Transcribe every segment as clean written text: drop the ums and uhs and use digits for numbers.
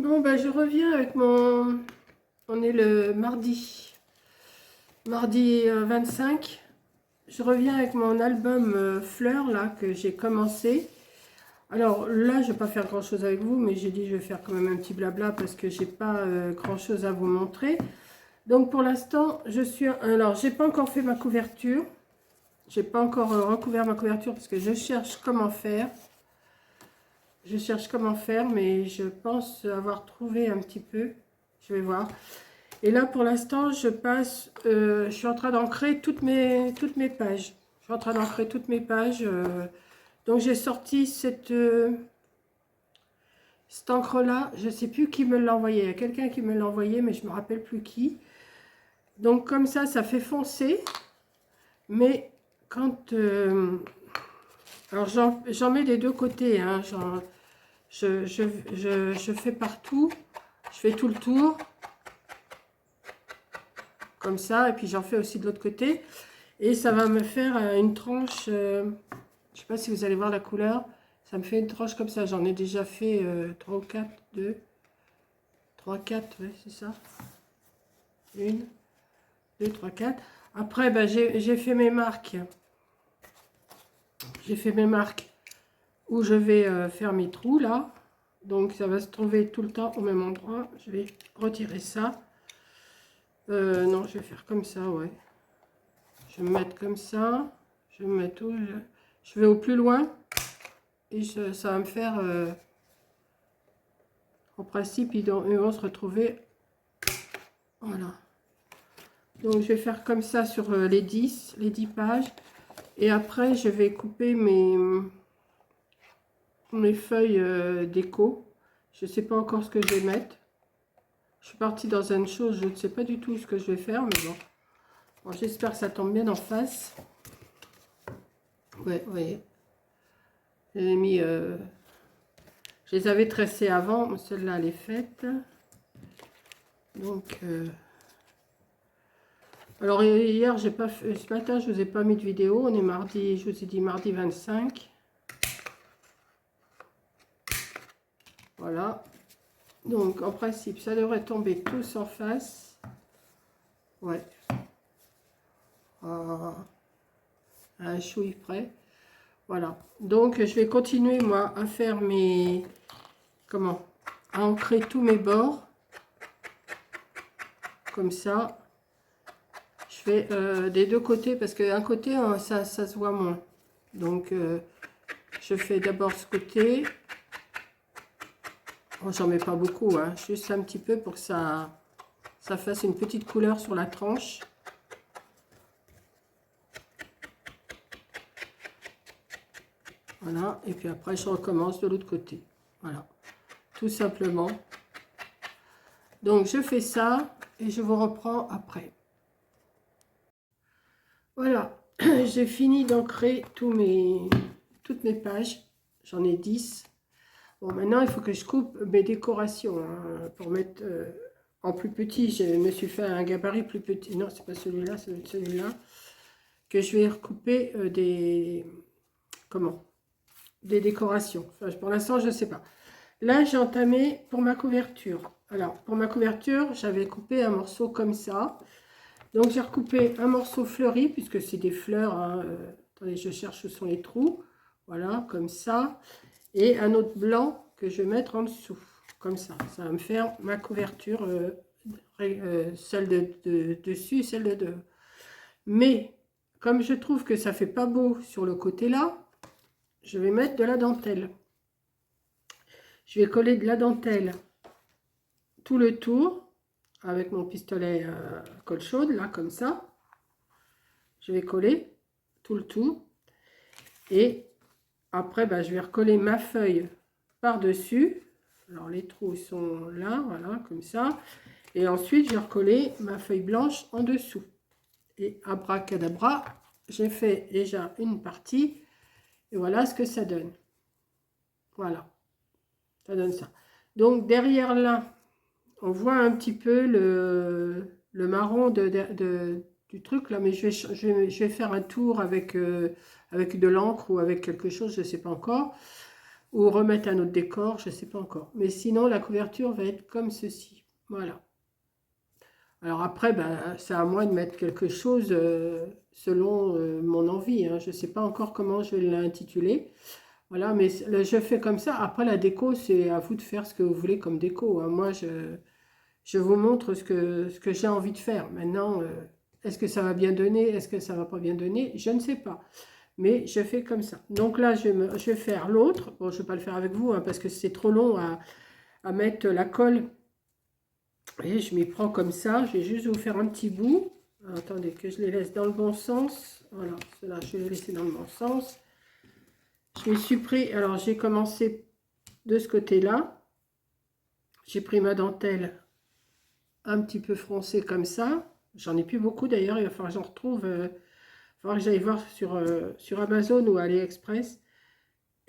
Bon, bah, je reviens avec mon... On est le mardi. Mardi 25. Je reviens avec mon album Fleurs, là, que j'ai commencé. Alors là, je vais pas faire grand-chose avec vous, mais j'ai dit je vais faire quand même un petit blabla parce que j'ai pas grand-chose à vous montrer. Donc pour l'instant, je suis... Alors, j'ai pas encore fait ma couverture. J'ai pas encore recouvert ma couverture parce que je cherche comment faire. Je cherche comment faire, mais je pense avoir trouvé un petit peu. Je vais voir. Et là, pour l'instant, je passe... je suis en train d'ancrer toutes mes pages. Je suis en train d'ancrer toutes mes pages. Donc, j'ai sorti cette encre-là. Je ne sais plus qui me l'a envoyé. Il y a quelqu'un qui me l'a envoyé, mais je ne me rappelle plus qui. Donc, comme ça fait foncer. Mais quand... alors, j'en mets des deux côtés. Hein, je fais partout. Je fais tout le tour. Comme ça. Et puis, j'en fais aussi de l'autre côté. Et ça va me faire une tranche, je ne sais pas si vous allez voir la couleur, ça me fait une tranche comme ça. J'en ai déjà fait 3 ou 4, 2, 3, 4, ouais, c'est ça. 1, 2, 3, 4. Après, ben, j'ai fait mes marques. J'ai fait mes marques où je vais faire mes trous, là. Donc, ça va se trouver tout le temps au même endroit. Je vais retirer ça. Non, je vais faire comme ça, ouais. Je vais me mettre comme ça. Je vais me mettre où je vais au plus loin. Et ça va me faire... en principe, ils vont se retrouver... Voilà. Donc, je vais faire comme ça sur les 10 pages. Et après, je vais couper mes feuilles déco. Je ne sais pas encore ce que je vais mettre. Je suis partie dans une chose, je ne sais pas du tout ce que je vais faire, mais bon. Bon, j'espère que ça tombe bien en face. Ouais, vous voyez. J'ai mis... je les avais tressées avant, mais celle-là, elle est faite. Donc... alors hier, j'ai pas fait, ce matin, je vous ai pas mis de vidéo. On est mardi, je vous ai dit mardi 25. Voilà. Donc, en principe, ça devrait tomber tous en face. Ouais. Un chouille près. Voilà. Donc, je vais continuer, moi, à faire mes... Comment? À ancrer tous mes bords. Comme ça. Je fais des deux côtés, parce qu'un côté, ça se voit moins. Donc, je fais d'abord ce côté. Bon, j'en mets pas beaucoup, hein, juste un petit peu pour que ça fasse une petite couleur sur la tranche. Voilà, et puis après je recommence de l'autre côté. Voilà, tout simplement. Donc je fais ça et je vous reprends après. Voilà, j'ai fini d'ancrer toutes mes pages. J'en ai 10. Bon, maintenant, il faut que je coupe mes décorations hein, pour mettre en plus petit. Je me suis fait un gabarit plus petit. Non, c'est pas celui-là, c'est celui-là. Que je vais recouper des décorations. Enfin, pour l'instant, je ne sais pas. Là, j'ai entamé pour ma couverture. Alors, pour ma couverture, j'avais coupé un morceau comme ça. Donc, j'ai recoupé un morceau fleuri, puisque c'est des fleurs. Hein, attendez, je cherche où sont les trous. Voilà, comme ça. Et un autre blanc que je vais mettre en dessous, comme ça. Ça va me faire ma couverture, celle de dessus, celle de deux. Mais, comme je trouve que ça fait pas beau sur le côté là, je vais mettre de la dentelle. Je vais coller de la dentelle tout le tour, avec mon pistolet colle chaude, là, comme ça. Je vais coller tout le tour. Et après, bah, je vais recoller ma feuille par-dessus. Alors, les trous sont là, voilà, comme ça. Et ensuite, je vais recoller ma feuille blanche en dessous. Et abracadabra, j'ai fait déjà une partie. Et voilà ce que ça donne. Voilà. Ça donne ça. Donc, derrière là, on voit un petit peu le marron du truc là. Mais je vais faire un tour avec de l'encre ou avec quelque chose, je ne sais pas encore. ou remettre un autre décor, je ne sais pas encore. Mais sinon, la couverture va être comme ceci. Voilà. Alors après, ben, c'est à moi de mettre quelque chose selon mon envie, hein. Je ne sais pas encore comment je vais l'intituler. Voilà, mais je fais comme ça. Après, la déco, c'est à vous de faire ce que vous voulez comme déco, hein. Moi, je vous montre ce que j'ai envie de faire. Maintenant, est-ce que ça va bien donner? Est-ce que ça va pas bien donner? Je ne sais pas. Mais je fais comme ça. Donc là, je vais faire l'autre. Bon, je ne vais pas le faire avec vous, hein, parce que c'est trop long à mettre la colle. Et je m'y prends comme ça. Je vais juste vous faire un petit bout. Alors, attendez, que je les laisse dans le bon sens. Voilà, cela, je vais les laisser dans le bon sens. Je me suis pris... Alors, j'ai commencé de ce côté-là. J'ai pris ma dentelle un petit peu froncée comme ça. J'en ai plus beaucoup d'ailleurs. Il va falloir que j'en retrouve. Il va falloir que j'aille voir sur Amazon ou AliExpress.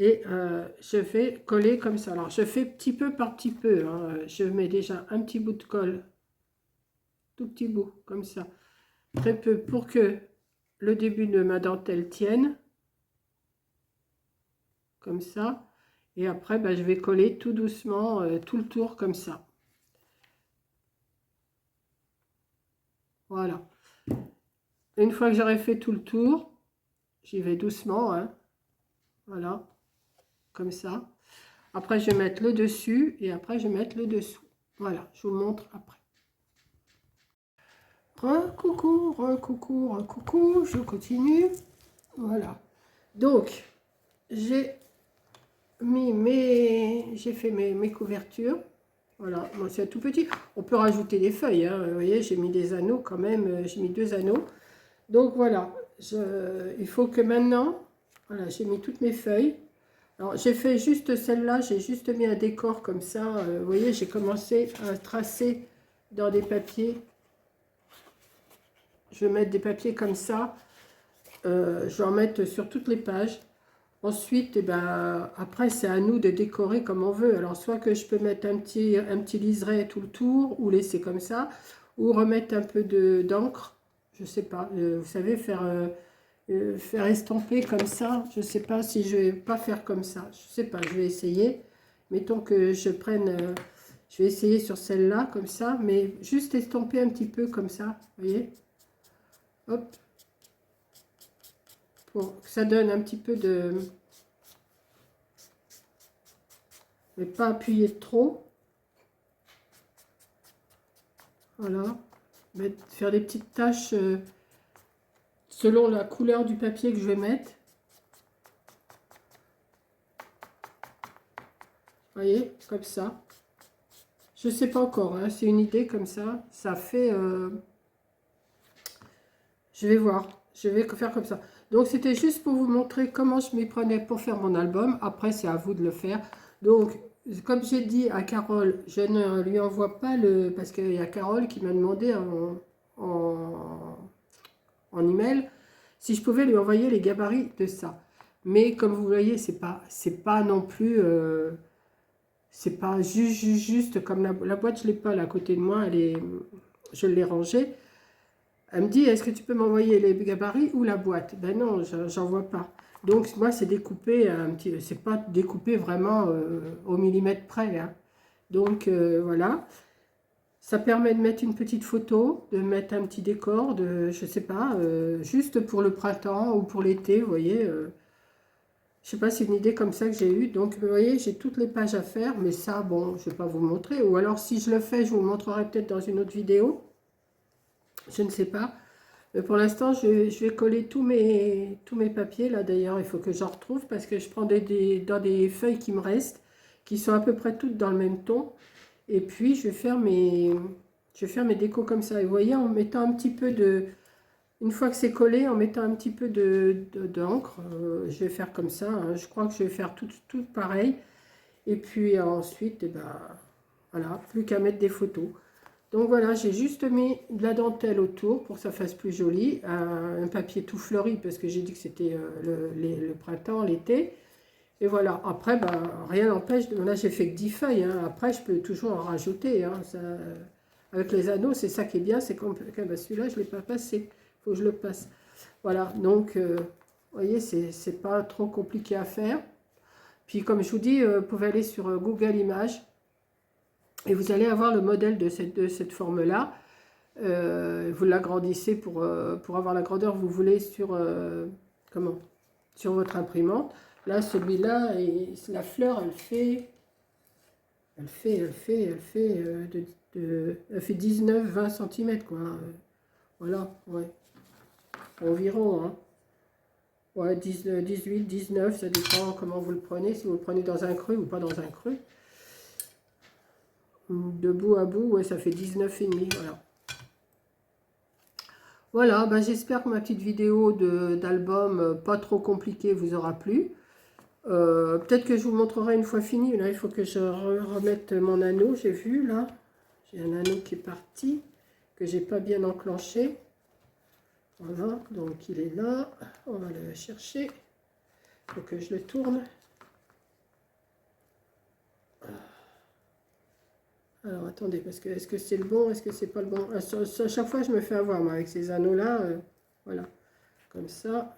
Et je vais coller comme ça. Alors, je fais petit peu par petit peu, hein. Je mets déjà un petit bout de colle. Tout petit bout, comme ça. Très peu pour que le début de ma dentelle tienne. Comme ça. Et après, ben, je vais coller tout doucement tout le tour comme ça. Voilà. Une fois que j'aurai fait tout le tour, j'y vais doucement, hein. Voilà. Comme ça. Après, je vais mettre le dessus et après, je vais mettre le dessous. Voilà, je vous montre après. Recoucou, recoucou, recoucou, je continue. Voilà. Donc, j'ai fait mes couvertures. Voilà, moi c'est tout petit. On peut rajouter des feuilles, hein. Vous voyez, j'ai mis des anneaux quand même. J'ai mis 2 anneaux. Donc voilà, il faut que maintenant, voilà, j'ai mis toutes mes feuilles. Alors j'ai fait juste celle-là, j'ai juste mis un décor comme ça. Vous voyez, j'ai commencé à tracer dans des papiers. Je vais mettre des papiers comme ça. Je vais en mettre sur toutes les pages. Ensuite, eh ben, après, c'est à nous de décorer comme on veut. Alors, soit que je peux mettre un petit liseré tout le tour, ou laisser comme ça, ou remettre un peu d'encre. Je sais pas. Vous savez, faire estomper comme ça. Je sais pas si je vais pas faire comme ça. Je sais pas, je vais essayer. Mettons que je prenne... je vais essayer sur celle-là, comme ça, mais juste estomper un petit peu comme ça, vous voyez. Hop. Pour que ça donne un petit peu de... Mais pas appuyer trop. Voilà. Faire des petites taches selon la couleur du papier que je vais mettre. Vous voyez, comme ça. Je sais pas encore, hein, c'est une idée comme ça. Ça fait... je vais voir. Je vais faire comme ça. Donc, c'était juste pour vous montrer comment je m'y prenais pour faire mon album. Après, c'est à vous de le faire. Donc, comme j'ai dit à Carole, je ne lui envoie pas le... Parce qu'il y a Carole qui m'a demandé en email si je pouvais lui envoyer les gabarits de ça. Mais comme vous voyez, c'est pas non plus... c'est pas juste comme la boîte, je l'ai pas là à côté de moi. Je l'ai rangée. Elle me dit, est-ce que tu peux m'envoyer les gabarits ou la boîte? Ben non, j'en vois pas. Donc moi, c'est découpé un petit, c'est pas découpé vraiment au millimètre près, hein. Donc voilà. Ça permet de mettre une petite photo, de mettre un petit décor, je sais pas, juste pour le printemps ou pour l'été, vous voyez. Je sais pas, c'est une idée comme ça que j'ai eue. Donc vous voyez, j'ai toutes les pages à faire, mais ça, bon, je vais pas vous montrer. Ou alors si je le fais, je vous montrerai peut-être dans une autre vidéo. Je ne sais pas. Mais pour l'instant, je vais coller tous mes papiers. Là, d'ailleurs, il faut que j'en retrouve parce que je prends dans des feuilles qui me restent, qui sont à peu près toutes dans le même ton. Et puis, je vais faire mes décos comme ça. Et vous voyez, en mettant un petit peu de... Une fois que c'est collé, en mettant un petit peu d'encre, je vais faire comme ça, hein. Je crois que je vais faire tout pareil. Et puis ensuite, eh ben, voilà, plus qu'à mettre des photos. Donc voilà, j'ai juste mis de la dentelle autour pour que ça fasse plus joli. Un papier tout fleuri parce que j'ai dit que c'était le printemps, l'été. Et voilà, après, bah, rien n'empêche. Là, j'ai fait que 10 feuilles, hein. Après, je peux toujours en rajouter, hein. Avec les anneaux, c'est ça qui est bien. C'est que bah, celui-là, je ne l'ai pas passé. Il faut que je le passe. Voilà, donc, vous voyez, c'est pas trop compliqué à faire. Puis comme je vous dis, vous pouvez aller sur Google Images et vous allez avoir le modèle de cette forme-là. Vous l'agrandissez pour avoir la grandeur que vous voulez sur, sur votre imprimante. Là, celui-là, la fleur, elle fait 19-20 cm, quoi. Voilà, ouais. Environ, hein. Ouais, 18, 19, ça dépend comment vous le prenez, si vous le prenez dans un creux ou pas dans un creux. De bout à bout, ouais, ça fait 19,5, voilà. Voilà, ben j'espère que ma petite vidéo d'album pas trop compliquée vous aura plu. Peut-être que je vous montrerai une fois fini. Là, il faut que je remette mon anneau, j'ai vu, là. J'ai un anneau qui est parti, que j'ai pas bien enclenché. Voilà, donc il est là. On va le chercher. Il faut que je le tourne. Alors, attendez, parce que est-ce que c'est le bon, est-ce que c'est pas le bon? À chaque fois, je me fais avoir, moi, avec ces anneaux-là. Voilà, comme ça.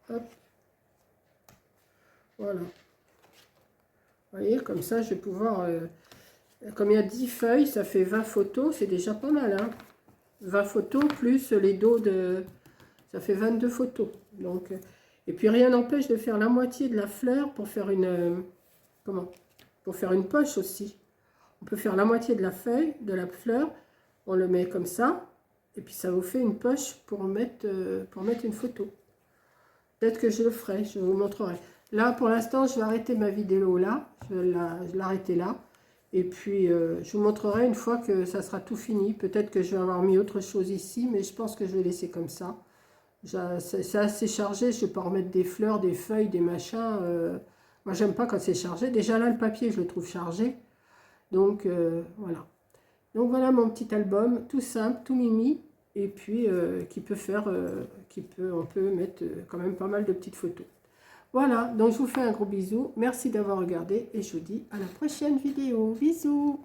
Hop. Voilà. Vous voyez, comme ça, je vais pouvoir... comme il y a 10 feuilles, ça fait 20 photos. C'est déjà pas mal, hein. 20 photos, plus les dos de... Ça fait 22 photos. Donc, et puis, rien n'empêche de faire la moitié de la fleur pour faire une... Pour faire une poche aussi. On peut faire la moitié de la feuille, de la fleur. On le met comme ça. Et puis, ça vous fait une poche pour mettre une photo. Peut-être que je le ferai, je vous montrerai. Là, pour l'instant, je vais arrêter ma vidéo là. Je vais l'arrêter là. Et puis, je vous montrerai une fois que ça sera tout fini. Peut-être que je vais avoir mis autre chose ici, mais je pense que je vais laisser comme ça. C'est assez chargé, je ne vais pas remettre des fleurs, des feuilles, des machins. Moi, j'aime pas quand c'est chargé. Déjà là, le papier, je le trouve chargé. Donc, voilà. Donc, voilà mon petit album, tout simple, tout mimi. Et puis, on peut mettre quand même pas mal de petites photos. Voilà, donc je vous fais un gros bisou. Merci d'avoir regardé et je vous dis à la prochaine vidéo. Bisous!